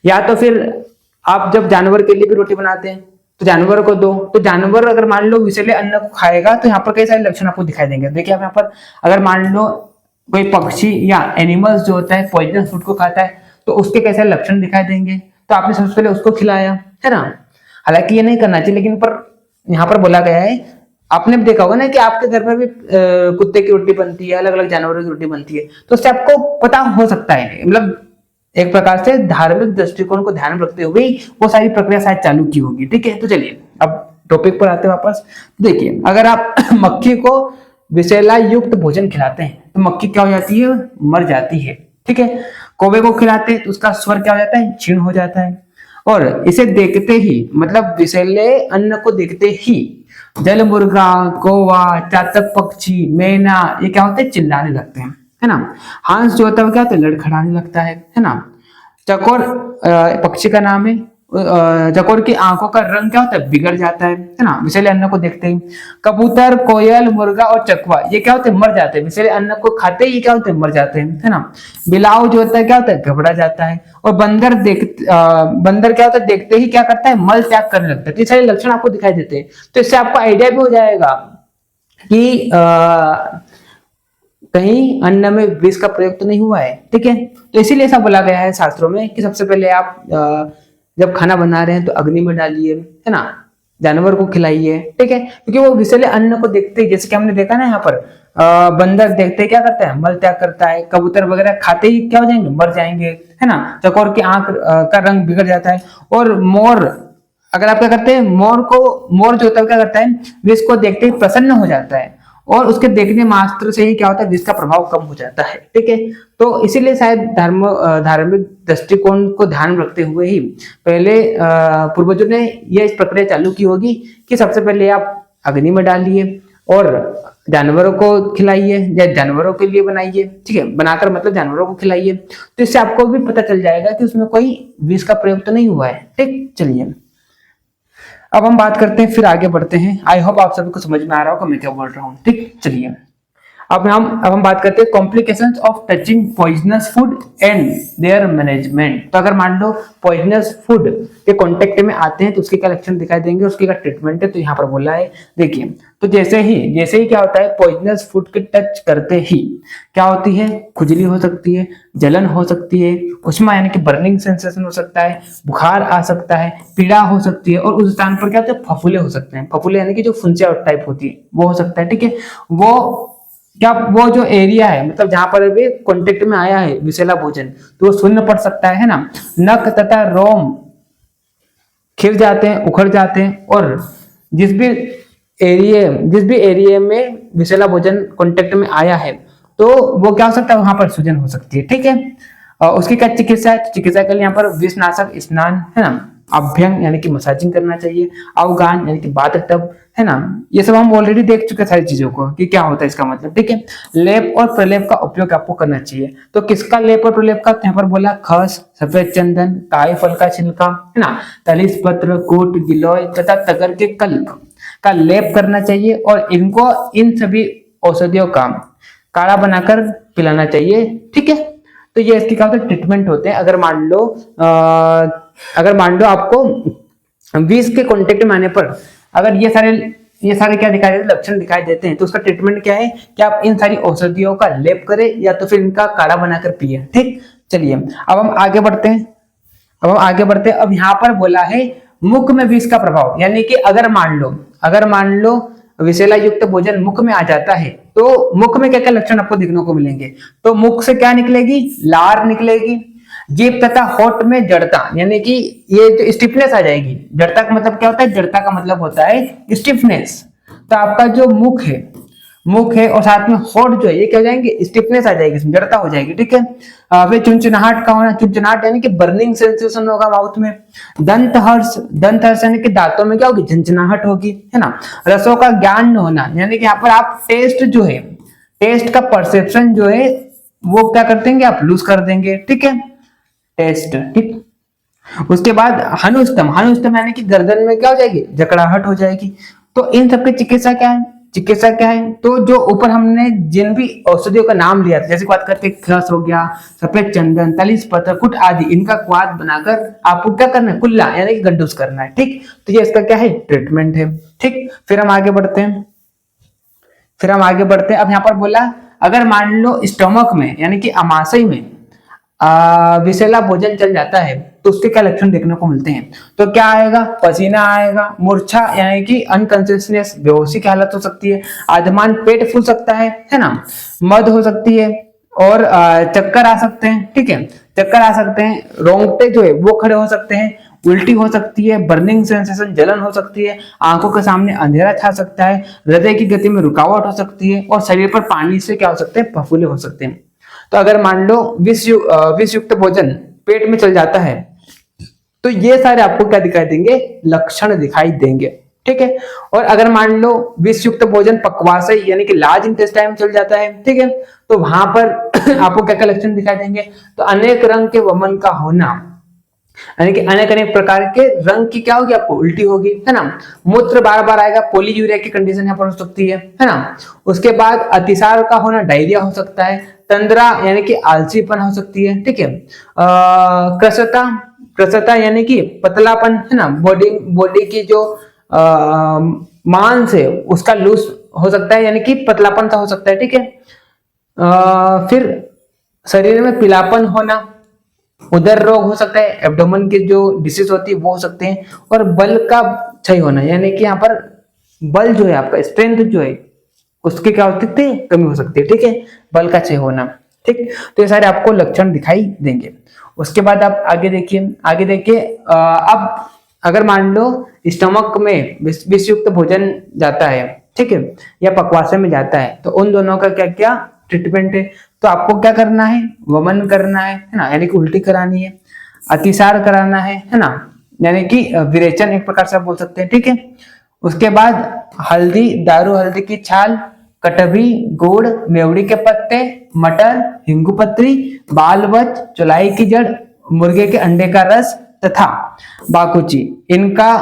या तो फिर आप जब जानवर के लिए भी रोटी बनाते हैं तो जानवर को दो, तो जानवर अगर मान लो विषैले अन्न को खाएगा तो यहाँ पर कई सारे लक्षण आपको दिखाई देंगे। देखिए आप यहाँ पर, अगर मान लो कोई पक्षी या एनिमल्स जो होता है पॉइजनस फूड को खाता है तो उसके कैसे लक्षण दिखाई देंगे, तो आपने सबसे पहले उसको खिलाया, है ना। हालांकि ये नहीं करना चाहिए, लेकिन पर यहाँ पर बोला गया है, आपने भी देखा होगा ना कि आपके घर में भी कुत्ते की रोटी बनती है, अलग अलग जानवरों की रोटी बनती है, तो उससे आपको पता हो सकता है, मतलब एक प्रकार से धार्मिक दृष्टिकोण को ध्यान में रखते हुए वो सारी प्रक्रिया शायद चालू की होगी। ठीक है, तो चलिए अब टॉपिक पर आते हैं वापस। देखिए, अगर आप मक्खी को विषैला युक्त भोजन खिलाते हैं तो मक्खी क्या हो जाती है, मर जाती है। ठीक है, कौवे को खिलाते हैं तो उसका स्वर क्या हो जाता है, क्षीण हो जाता है। और इसे देखते ही, मतलब विषैले अन्न को देखते ही जल मुर्गा, कौवा, चातक पक्षी, मैना, ये क्या होते हैं, चिल्लाने लगते हैं, है ना। हंस जो होता है क्या होता है, लड़खड़ाने लगता है ना। चकोर पक्षी का नाम है, चकोर की आंखों का रंग क्या होता है, बिगड़ जाता है ना, विषैले अन्न को देखते ही। कबूतर, कोयल, मुर्गा और चकवा ये क्या होते हैं, मर जाते हैं, विषैले अन्न को खाते ही क्या होते हैं, मर जाते हैं, है ना। बिलाव जो होता है क्या होता है, घबरा जाता है। और बंदर बंदर क्या होता है, देखते ही क्या करता है, मल त्याग करने लगता है। तो ये सारे लक्षण आपको दिखाई देते हैं, तो इससे आपको आइडिया भी हो जाएगा कि कहीं अन्न में विष का प्रयोग तो नहीं हुआ है। ठीक है, तो इसीलिए ऐसा बोला गया है शास्त्रों में कि सबसे पहले आप जब खाना बना रहे हैं तो अग्नि में डालिए, है ना, जानवर को खिलाइए। ठीक है, क्योंकि वो विषैले अन्न को देखते ही, जैसे कि हमने देखा ना यहाँ पर, बंदर देखते ही क्या करता है, मल त्याग करता है। कबूतर वगैरह खाते ही क्या हो जाएंगे, मर जाएंगे, है ना। चकोर की आंख का रंग बिगड़ जाता है। और मोर, अगर आप क्या करते हैं, मोर जो होता है क्या करता है, विष को देखते ही प्रसन्न हो जाता है और उसके देखने मात्र से ही क्या होता है, विष का प्रभाव कम हो जाता है। ठीक है, तो इसीलिए शायद धार्मिक दृष्टिकोण को ध्यान में रखते हुए ही पहले पूर्वजों ने यह इस प्रक्रिया चालू की होगी कि सबसे पहले आप अग्नि में डालिए और जानवरों को खिलाइए या जानवरों के लिए बनाइए। ठीक है, बनाकर मतलब जानवरों को खिलाइए, तो इससे आपको भी पता चल जाएगा कि उसमें कोई विष का प्रयोग तो नहीं हुआ है। ठीक, चलिए अब हम बात करते हैं, फिर आगे बढ़ते हैं। आई होप आप सभी को समझ में आ रहा होगा मैं क्या बोल रहा हूँ। ठीक, चलिए अब हम बात करते हैं complications of touching poisonous food and there management. तो अगर मान लो पॉइजनस फूड के कांटेक्ट में आते हैं तो उसके क्या लक्षण दिखाई देंगे, उसकी क्या ट्रीटमेंट है, तो यहाँ पर बोला है। देखिए, तो जैसे ही क्या होता है, पॉइजनस फूड के टच करते ही क्या होती है, खुजली हो सकती है, जलन हो सकती है, उष्मा यानी कि बर्निंग सेंसेशन हो सकता है, बुखार आ सकता है, पीड़ा हो सकती है, और उस स्थान पर क्या होता है, फफूले हो सकते हैं। फफूले यानी कि जो फुंसिया टाइप होती है वो हो सकता है। ठीक है, वो क्या वो जो एरिया है, मतलब जहां पर भी कॉन्टेक्ट में आया है विषैला भोजन, तो वो शून्य पड़ सकता है ना। नख तथा रोम खिल जाते हैं, उखड़ जाते हैं, और जिस भी एरिया में विषैला भोजन कांटेक्ट में आया है, तो वो क्या हो सकता है, वहां पर सूजन हो सकती है। ठीक है, उसकी क्या चिकित्सा है, तो चिकित्सा के लिए यहाँ पर विषनाशक स्नान है ना, अभ्यंग यानी कि मसाजिंग करना चाहिए, अवगान यानी कि बाथ टब है ना, ये सब हम ऑलरेडी देख चुके हैं सारी चीजों को कि क्या होता है इसका मतलब। ठीक है, लेप और प्रलेप का उपयोग आपको करना चाहिए। तो किसका लेप और प्रलेप का, यहाँ पर बोला खस, सफेद चंदन, काय फल का छिलका है ना, तलिस पत्र, कूट, गिलोय तथा तगर के कल्प का लेप करना चाहिए, और इनको इन सभी औषधियों का काढ़ा बनाकर पिलाना चाहिए। ठीक है, तो ये इसके क्या होता है, ट्रीटमेंट होते हैं। अगर मान लो आपको विष के कांटेक्ट में आने पर अगर ये सारे क्या दिखाई देते, लक्षण दिखाई देते हैं, तो उसका ट्रीटमेंट क्या है कि आप इन सारी औषधियों का लेप करें या तो फिर इनका काढ़ा बनाकर पिए। ठीक, चलिए अब हम आगे बढ़ते हैं। अब यहाँ पर बोला है मुख में विष का प्रभाव, यानी कि अगर मान लो विषैला युक्त भोजन मुख में आ जाता है, तो मुख में क्या क्या लक्षण आपको देखने को मिलेंगे। तो मुख से क्या निकलेगी, लार निकलेगी, जीभ तथा होठ में जड़ता, यानी कि ये जो स्टिफनेस आ जाएगी। जड़ता का मतलब क्या होता है, जड़ता का मतलब होता है स्टिफनेस। तो आपका जो मुख है और साथ में होठ जो है, ये क्या हो जाएंगे, स्टिफनेस आ जाएगी, इसमें जड़ता हो जाएगी। ठीक है, फिर चुनचुनाहट का होना, चुनचुनाहट यानी कि बर्निंग सेंसेशन होगा माउथ में। दंत हर्ष यानी कि दांतों में क्या होगी, झंझनाहट होगी, है ना। रसों का ज्ञान न होना, यानी कि यहाँ पर आप टेस्ट का परसेप्शन जो है वो क्या कर देंगे, आप लूज कर देंगे। ठीक है, टेस्ट। ठीक, उसके बाद हनुस्तम यानी कि गर्दन में क्या हो जाएगी, जकड़ाहट हो जाएगी। तो इन सबकी चिकित्सा क्या है, तो जो ऊपर हमने जिन भी औषधियों का नाम लिया था, जैसे बात करते खस हो गया, सफेद चंदन, तलिस पत्र, कुट आदि, इनका क्वाथ बनाकर आपको क्या करना है, कुल्ला यानी कि गंडूस करना है। ठीक, तो ये इसका क्या है, ट्रीटमेंट है। ठीक, फिर हम आगे बढ़ते हैं। अब यहाँ पर बोला अगर मान लो स्टमक में यानी कि अमाशय में विषैला भोजन चल जाता है, तो उसके क्या लक्षण देखने को मिलते हैं। तो क्या आएगा, पसीना आएगा, मूर्छा यानी कि अनकॉन्शियसनेस, बेहोशी की हालत हो सकती है, आधमान, पेट फूल सकता है ना, मद हो सकती है, और चक्कर आ सकते हैं। ठीक है, चक्कर आ सकते हैं, रोंगटे जो है वो खड़े हो सकते हैं, उल्टी हो सकती है, बर्निंग सेंसेशन, जलन हो सकती है, आंखों के सामने अंधेरा छा सकता है, हृदय की गति में रुकावट हो सकती है, और शरीर पर पानी से क्या हो सकते हैं, फफूंदी हो सकते हैं। तो अगर मान लो विष युक्त भोजन पेट में चल जाता है, तो ये सारे आपको क्या दिखाई देंगे, लक्षण दिखाई देंगे। ठीक है, और अगर मान लो विष युक्त भोजन पक्वाशय यानी कि लार्ज इंटेस्टाइन में चल जाता है, ठीक है, तो वहां पर आपको क्या क्या लक्षण दिखाई देंगे, तो अनेक रंग के वमन का होना, यानी कि अनेक अनेक प्रकार के रंग की क्या होगी, आपको उल्टी होगी, है ना। मूत्र बार बार आएगा, पोलीयूरिया की कंडीशन यहाँ पर हो सकती है ना। उसके बाद अतिसार का होना, डायरिया हो सकता है, तंद्रा यानी कि आलसीपन हो सकती है। ठीक है, कृशता यानी कि पतलापन, है ना, बॉडी की जो मांस है उसका लूज हो सकता है, यानी कि पतलापन सा हो सकता है। ठीक है, फिर शरीर में पीलापन होना, उदर रोग हो सकता है, एब्डोमेन की जो डिसीज होती है वो हो सकते हैं, और बल का क्षय होना, यानी कि यहाँ पर बल जो है आपका, स्ट्रेंथ जो है उसकी क्या हो सकती है, कमी हो सकती है। ठीक है, बल का क्षय होना। ठीक, तो ये सारे आपको लक्षण दिखाई देंगे। उसके बाद आप आगे देखिए अब अगर मान लो स्टमक में विषयुक्त भोजन जाता है, ठीक है, या पकवासे में जाता है, तो उन दोनों का क्या क्या ट्रीटमेंट है। तो आपको क्या करना है, वमन करना है ना, यानी कि उल्टी करानी है, अतिसार कराना है ना, यानी कि विरेचन एक प्रकार से आप बोल सकते हैं। ठीक है, उसके बाद दारू हल्दी की छाल, कटभी, गुड़, मेवड़ी के पत्ते, मटर, हिंगू पत्री, बालवच, चौलाई की जड़, मुर्गे के अंडे का रस तथा बाकुची, इनका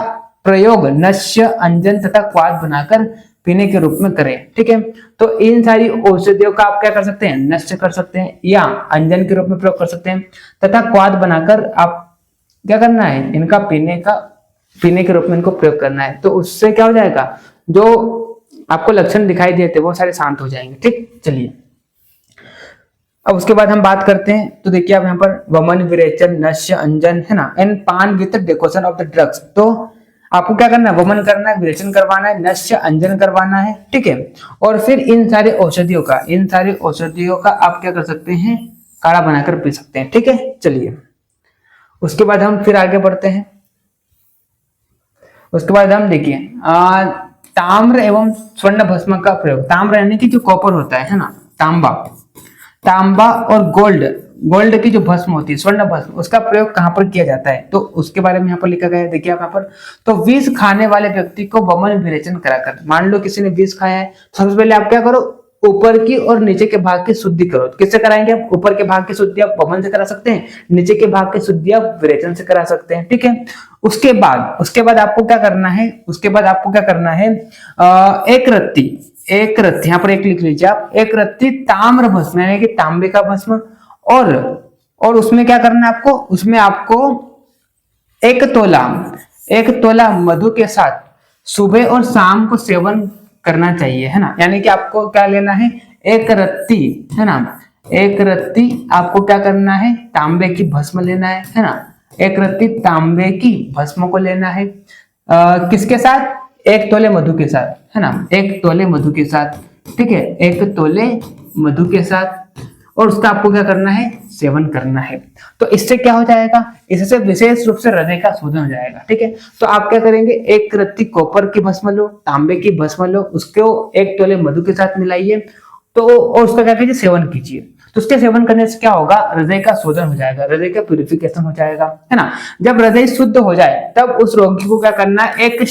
प्रयोग नश्य, अंजन तथा क्वाथ बनाकर पीने के रूप में करें। ठीक है, तो इन सारी औषधियों का आप क्या कर सकते हैं, नश्य कर सकते हैं या अंजन के रूप में प्रयोग कर सकते हैं, तथा क्वाथ बनाकर आप क्या करना है, इनका पीने के रूप में इनको प्रयोग करना है। तो उससे क्या हो जाएगा, जो आपको लक्षण दिखाई देते वो सारे शांत हो जाएंगे। ठीक, चलिए अब उसके बाद हम बात करते हैं। तो देखिए आप यहाँ पर वमन, विरेचन, नश्य, अंजन, है ना, एंड पान with decoction of the drugs. तो आपको क्या करना है, वमन करना है, विरेचन करवाना है, नस्य अंजन करवाना है, ठीक है। और फिर इन सारे औषधियों का आप क्या कर सकते हैं, काढ़ा बनाकर पी सकते हैं, ठीक है। चलिए उसके बाद हम फिर आगे बढ़ते हैं। उसके बाद हम देखिए ताम्र एवं स्वर्ण भस्म का प्रयोग। ताम्र यानी कि जो कॉपर होता है ना, तांबा और गोल्ड की जो भस्म होती है, स्वर्ण भस्म, उसका प्रयोग कहां पर किया जाता है, तो उसके बारे में यहाँ पर लिखा गया है, देखिए आप यहाँ पर। तो विष खाने वाले व्यक्ति को वमन विरेचन कराकर, मान लो किसी ने विष खाया है, सबसे पहले आप क्या करो, ऊपर की और नीचे के भाग की शुद्धि करो। किससे कराएंगे आप, ऊपर के भाग की शुद्धि आप वमन से करा सकते हैं, नीचे के भाग की शुद्धि आप विरेचन से करा सकते हैं, ठीक है। उसके बाद आपको क्या करना है, एक रत्ती, यहाँ पर एक लिख लीजिए आप, एक रत्ती ताम्र भस्म यानी कि तांबे का भस्म, और उसमें क्या करना है आपको, उसमें आपको एक तोला मधु के साथ सुबह और शाम को सेवन करना चाहिए, है ना। यानी कि आपको क्या लेना है, एक रत्ती, है ना, एक रत्ती आपको क्या करना है, तांबे की भस्म लेना है ना, एक रत्ती तांबे की भस्म को लेना है, किसके साथ, एक तोले मधु के साथ, है ना, एक तोले मधु के साथ, ठीक है, एक तोले मधु के साथ, और उसका आपको क्या करना है, सेवन करना है। तो इससे क्या हो जाएगा, इससे विशेष रूप से हृदय का शोधन हो जाएगा, ठीक है। तो आप क्या करेंगे, एक रत्ती कॉपर की भस्म लो, तांबे की भस्म लो, उसको एक तोले मधु के साथ मिलाइए, तो और उसका क्या कीजिए, सेवन कीजिए। तो उसके सेवन करने से क्या होगा, हृदय का शोधन हो जाएगा, हृदय का प्यूरिफिकेशन हो जाएगा, है ना। जब हृदय शुद्ध हो जाए तब उस रोगी को क्या करना है, एक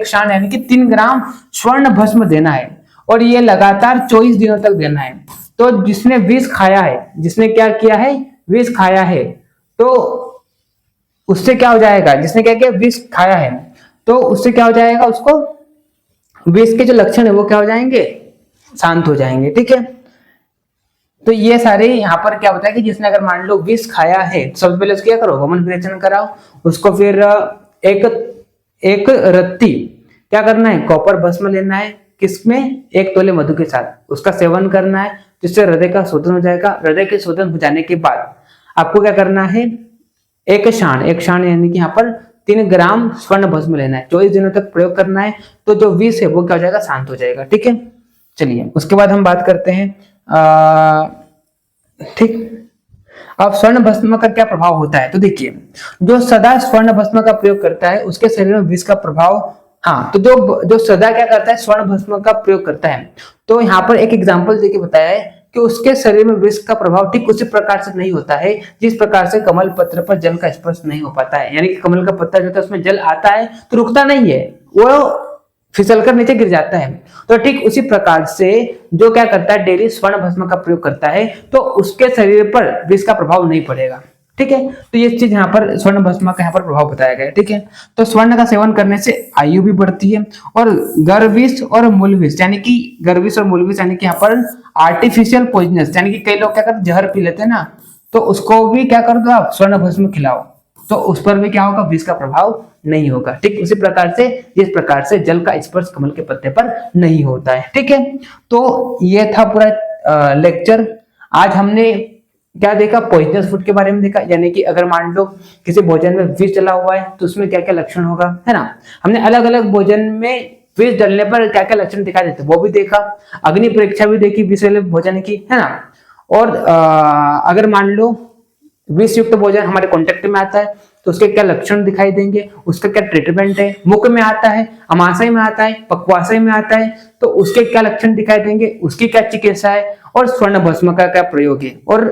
शान यानी कि 3 ग्राम स्वर्ण भस्म देना है, और ये लगातार 24 दिनों तक देना है। तो जिसने विष खाया है, जिसने क्या किया है, विष खाया है, तो उससे क्या हो जाएगा, जिसने क्या किया, विष खाया है, तो उससे क्या हो जाएगा, उसको विष के जो लक्षण है वो क्या हो जाएंगे, शांत हो जाएंगे, ठीक है। तो ये सारे यहाँ पर क्या होता है कि जिसने अगर मान लो विष खाया है, सबसे पहले उसको क्या करो, वमन विरेचन कराओ, उसको फिर एक रत्ती क्या करना है, कॉपर भस्म लेना है, किसमें, एक तोले मधु के साथ, उसका सेवन करना है, जिससे हृदय का शोधन हो जाएगा। हृदय के शोधन हो जाने के बाद आपको क्या करना है, एक शान यानी कि यहाँ पर 3 ग्राम स्वर्ण भस्म लेना है, 24 दिनों तक प्रयोग करना है, तो जो विष है वो क्या हो जाएगा, शांत हो जाएगा, ठीक है। चलिए उसके बाद हम बात करते हैं, ठीक, अब स्वर्ण भस्म का क्या प्रभाव होता है, तो देखिए जो सदा स्वर्ण भस्म का प्रयोग करता है उसके शरीर में विष का प्रभाव, हाँ, तो जो सदा क्या करता है, स्वर्ण भस्म का प्रयोग करता है, तो यहाँ पर एक एग्जांपल देके बताया है कि उसके शरीर में विष का प्रभाव ठीक उसी प्रकार से नहीं होता है जिस प्रकार से कमल पत्र पर जल का स्पर्श नहीं हो पाता है। यानी कि कमल का पत्ता जो होता है उसमें जल आता है तो रुकता नहीं है, वो फिसलकर नीचे गिर जाता है। तो ठीक उसी प्रकार से जो क्या करता है, डेली स्वर्ण भस्म का प्रयोग करता है, तो उसके शरीर पर विष का प्रभाव नहीं पड़ेगा, ठीक है। तो ये चीज यहाँ पर स्वर्ण भस्म का यहाँ पर प्रभाव बताया गया है, ठीक है। तो स्वर्ण का सेवन करने से आयु भी बढ़ती है, और गर्विष और मूलविष यानी कि यहाँ पर आर्टिफिशियल पॉइजनस, यानी कि कई लोग क्या करते हैं, जहर पी लेते हैं ना, तो उसको भी क्या कर दो आप, स्वर्ण भस्म खिलाओ, तो उस पर भी क्या होगा, विष का प्रभाव नहीं होगा। ठीक उसी प्रकार से जिस प्रकार से जल का स्पर्श कमल के पत्ते पर नहीं होता है, ठीक है। तो ये था पूरा लेक्चर। आज हमने क्या देखा, पॉइजनस फूड के बारे में देखा, यानी कि अगर मान लो किसी भोजन में विष डला हुआ है तो उसमें क्या क्या लक्षण होगा, है ना। हमने अलग अलग भोजन में विष डलने पर क्या क्या लक्षण दिखाई देते वो भी देखा, अग्नि परीक्षा भी देखी विष वाले भोजन की, है ना। और अगर मान लो विष युक्त भोजन हमारे कॉन्टेक्ट में आता है तो उसके क्या लक्षण दिखाई देंगे, उसका क्या ट्रीटमेंट है, मुख में आता है, अमाशय में आता है, पक्वाशय में आता है, तो उसके क्या लक्षण दिखाई देंगे, उसकी क्या चिकित्सा है, और स्वर्ण भस्म का क्या प्रयोग है, और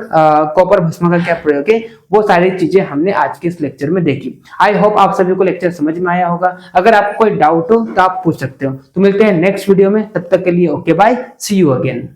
कॉपर भस्म का क्या प्रयोग है, वो सारी चीजें हमने आज के इस लेक्चर में देखी। आई होप आप सभी को लेक्चर समझ में आया होगा। अगर आपको कोई डाउट हो तो आप पूछ सकते हो। तो मिलते हैं नेक्स्ट वीडियो में, तब तक के लिए okay bye, see you again.